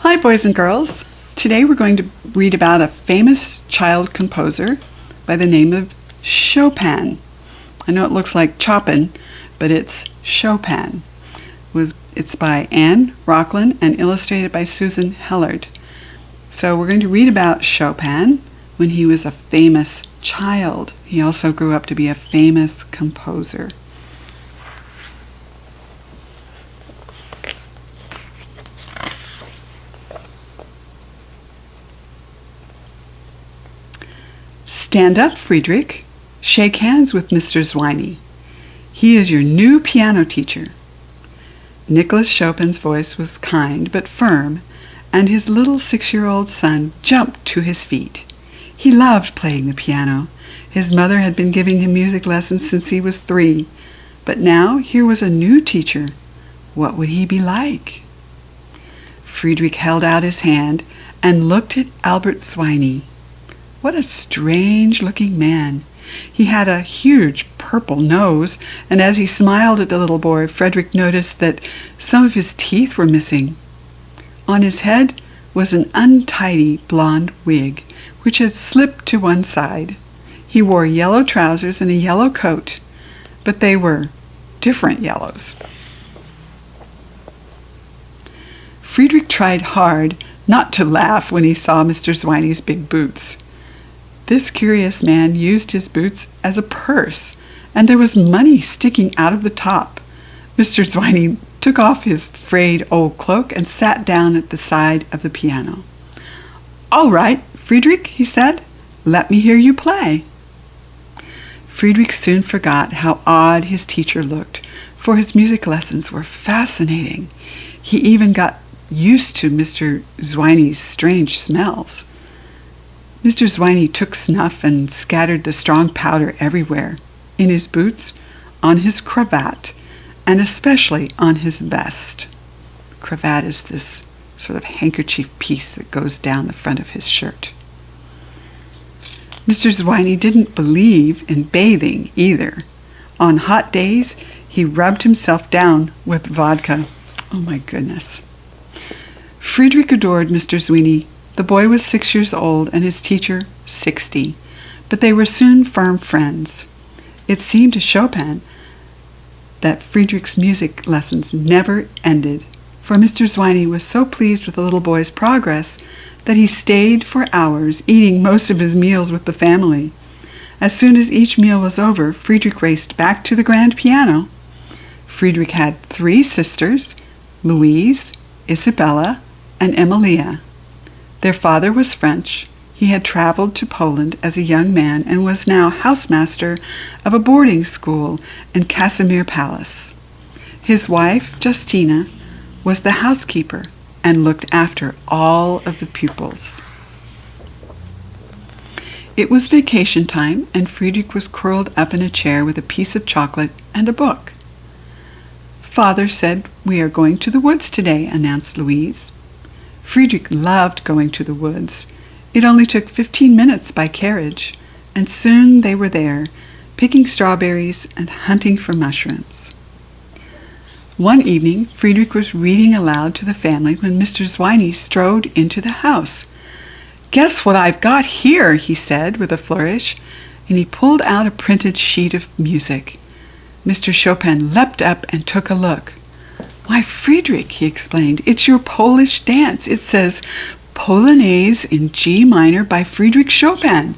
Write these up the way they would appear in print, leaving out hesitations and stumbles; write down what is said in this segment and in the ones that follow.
Hi, boys and girls. Today we're going to read about a famous child composer by the name of Chopin. I know it looks like Chopin, but it's Chopin. It's by Anne Rocklin and illustrated by Susan Hellard. So we're going to read about Chopin when he was a famous child. He also grew up to be a famous composer. Stand up, Friedrich. Shake hands with Mr. Zweiny. He is your new piano teacher. Nicholas Chopin's voice was kind but firm, and his little 6-year-old son jumped to his feet. He loved playing the piano. His mother had been giving him music lessons since he was 3, but now here was a new teacher. What would he be like? Friedrich held out his hand and looked at Albert Zweiny. What a strange-looking man. He had a huge purple nose, and as he smiled at the little boy, Friedrich noticed that some of his teeth were missing. On his head was an untidy blonde wig, which had slipped to one side. He wore yellow trousers and a yellow coat, but they were different yellows. Friedrich tried hard not to laugh when he saw Mr. Zweiny's big boots. This curious man used his boots as a purse, and there was money sticking out of the top. Mr. Zweiny took off his frayed old cloak and sat down at the side of the piano. "All right, Friedrich," he said, "let me hear you play." Friedrich soon forgot how odd his teacher looked, for his music lessons were fascinating. He even got used to Mr. Zweiny's strange smells. Mr. Zweiny took snuff and scattered the strong powder everywhere, in his boots, on his cravat, and especially on his vest. Cravat is this sort of handkerchief piece that goes down the front of his shirt. Mr. Zweiny didn't believe in bathing either. On hot days, he rubbed himself down with vodka. Oh my goodness. Friedrich adored Mr. Zweiny. The boy was 6 years old and his teacher 60, but they were soon firm friends. It seemed to Chopin that Friedrich's music lessons never ended, for Mr. Zweiny was so pleased with the little boy's progress that he stayed for hours, eating most of his meals with the family. As soon as each meal was over, Friedrich raced back to the grand piano. Friedrich had 3 sisters, Louise, Isabella, and Emilia. Their father was French. He had traveled to Poland as a young man and was now housemaster of a boarding school in Casimir Palace. His wife, Justina, was the housekeeper and looked after all of the pupils. It was vacation time, and Friedrich was curled up in a chair with a piece of chocolate and a book. "Father said we are going to the woods today," announced Louise. Friedrich loved going to the woods. It only took 15 minutes by carriage, and soon they were there, picking strawberries and hunting for mushrooms. One evening, Friedrich was reading aloud to the family when Mr. Zweiny strode into the house. "Guess what I've got here," he said with a flourish, and he pulled out a printed sheet of music. Mr. Chopin leapt up and took a look. "Why, Friedrich," he explained, "it's your Polish dance. It says Polonaise in G minor by Friedrich Chopin."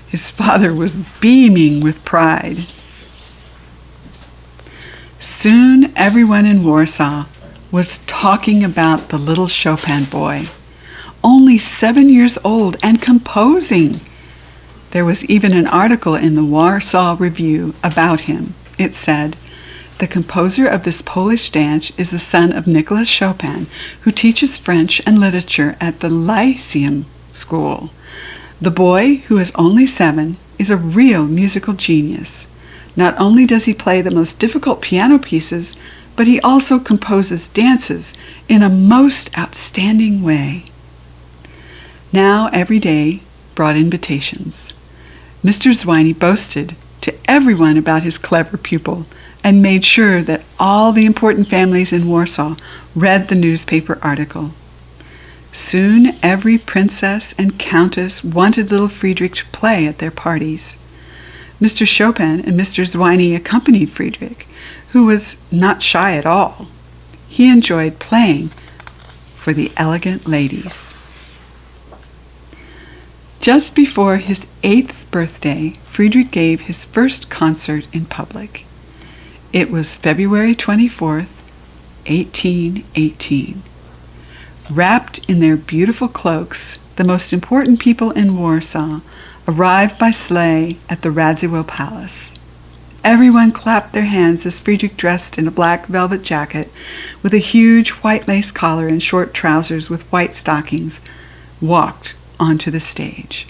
His father was beaming with pride. Soon everyone in Warsaw was talking about the little Chopin boy, only 7 years old and composing. There was even an article in the Warsaw Review about him. It said, "The composer of this Polish dance is the son of Nicholas Chopin, who teaches French and literature at the Lyceum School. The boy, who is only 7, is a real musical genius. Not only does he play the most difficult piano pieces, but he also composes dances in a most outstanding way." Now every day brought invitations. Mr. Zweiny boasted to everyone about his clever pupil, and made sure that all the important families in Warsaw read the newspaper article. Soon every princess and countess wanted little Friedrich to play at their parties. Mr. Chopin and Mr. Zweiny accompanied Friedrich, who was not shy at all. He enjoyed playing for the elegant ladies. Just before his 8th birthday, Friedrich gave his first concert in public. It was February 24th, 1818. Wrapped in their beautiful cloaks, the most important people in Warsaw arrived by sleigh at the Radziwill Palace. Everyone clapped their hands as Friedrich, dressed in a black velvet jacket with a huge white lace collar and short trousers with white stockings, walked onto the stage.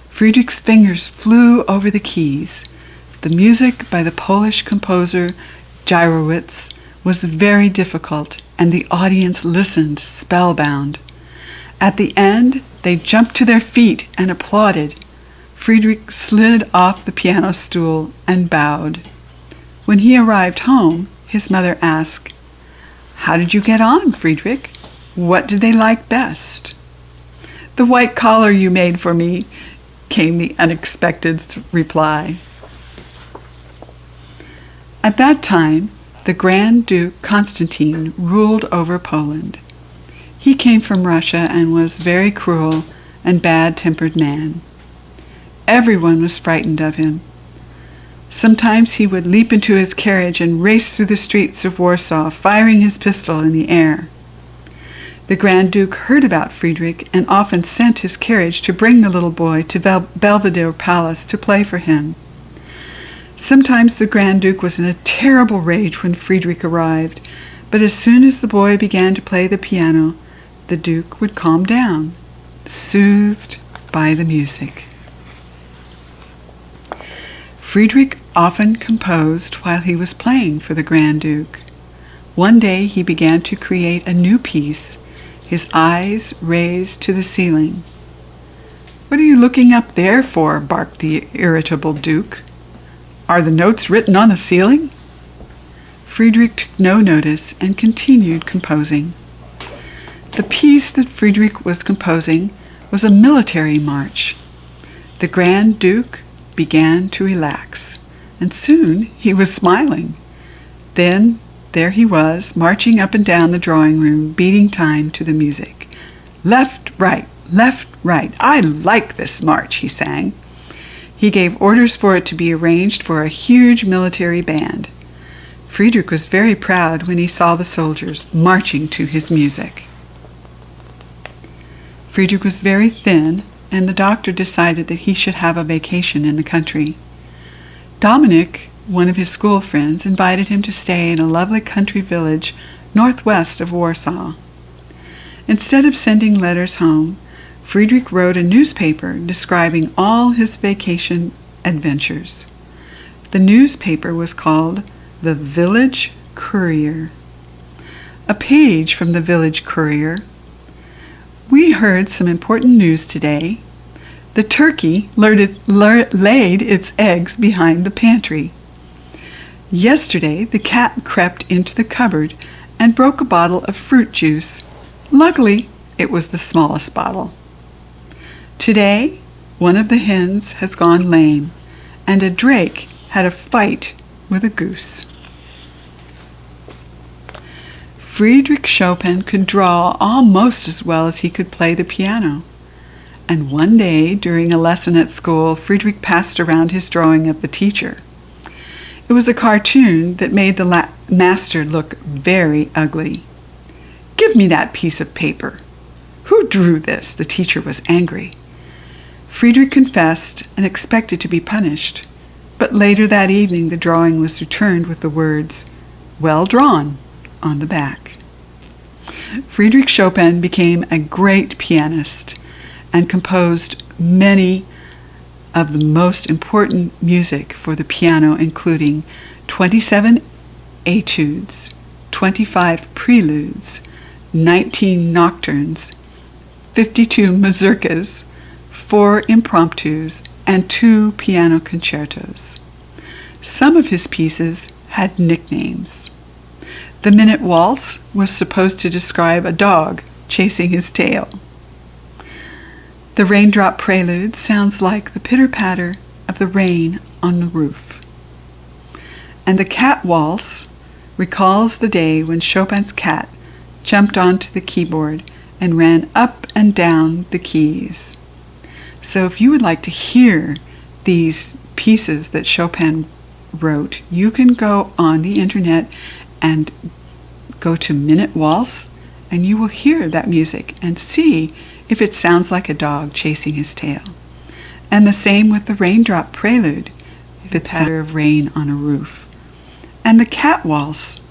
Friedrich's fingers flew over the keys. The music by the Polish composer Gyrowitz was very difficult, and the audience listened spellbound. At the end, they jumped to their feet and applauded. Friedrich slid off the piano stool and bowed. When he arrived home, his mother asked, "How did you get on, Friedrich? What did they like best?" "The white collar you made for me," came the unexpected reply. At that time, the Grand Duke Constantine ruled over Poland. He came from Russia and was a very cruel and bad-tempered man. Everyone was frightened of him. Sometimes he would leap into his carriage and race through the streets of Warsaw, firing his pistol in the air. The Grand Duke heard about Friedrich and often sent his carriage to bring the little boy to Belvedere Palace to play for him. Sometimes the Grand Duke was in a terrible rage when Friedrich arrived, but as soon as the boy began to play the piano, the Duke would calm down, soothed by the music. Friedrich often composed while he was playing for the Grand Duke. One day he began to create a new piece, his eyes raised to the ceiling. "What are you looking up there for?" barked the irritable Duke. "Are the notes written on the ceiling?" Friedrich took no notice and continued composing. The piece that Friedrich was composing was a military march. The Grand Duke began to relax, and soon he was smiling. Then there he was, marching up and down the drawing room, beating time to the music. "Left, right, left, right. I like this march," he sang. He gave orders for it to be arranged for a huge military band. Friedrich was very proud when he saw the soldiers marching to his music. Friedrich was very thin, and the doctor decided that he should have a vacation in the country. Dominic, one of his school friends, invited him to stay in a lovely country village northwest of Warsaw. Instead of sending letters home, Friedrich wrote a newspaper describing all his vacation adventures. The newspaper was called The Village Courier. A page from the Village Courier. "We heard some important news today. The turkey laid its eggs behind the pantry. Yesterday, the cat crept into the cupboard and broke a bottle of fruit juice. Luckily, it was the smallest bottle. Today, one of the hens has gone lame, and a drake had a fight with a goose." Friedrich Chopin could draw almost as well as he could play the piano. And one day, during a lesson at school, Friedrich passed around his drawing of the teacher. It was a cartoon that made the master look very ugly. "Give me that piece of paper. Who drew this?" The teacher was angry. Friedrich confessed and expected to be punished, but later that evening the drawing was returned with the words, "Well drawn," on the back. Friedrich Chopin became a great pianist and composed many of the most important music for the piano, including 27 etudes, 25 preludes, 19 nocturnes, 52 mazurkas, 4 impromptus, and 2 piano concertos. Some of his pieces had nicknames. The Minute Waltz was supposed to describe a dog chasing his tail. The raindrop prelude sounds like the pitter-patter of the rain on the roof. And the cat waltz recalls the day when Chopin's cat jumped onto the keyboard and ran up and down the keys. So if you would like to hear these pieces that Chopin wrote, you can go on the internet and go to Minute Waltz, and you will hear that music and see if it sounds like a dog chasing his tail. And the same with the raindrop prelude, if it's patter of rain on a roof. And the cat waltz,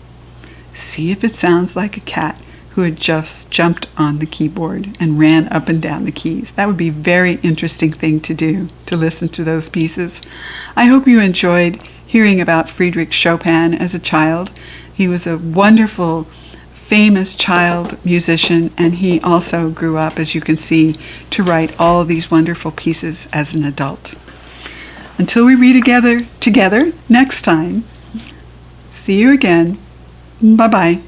see if it sounds like a cat who had just jumped on the keyboard and ran up and down the keys. That would be a very interesting thing to do, to listen to those pieces. I hope you enjoyed hearing about Friedrich Chopin as a child. He was a wonderful, famous child musician, and he also grew up, as you can see, to write all of these wonderful pieces as an adult. Until we read together next time, see you again. Bye-bye.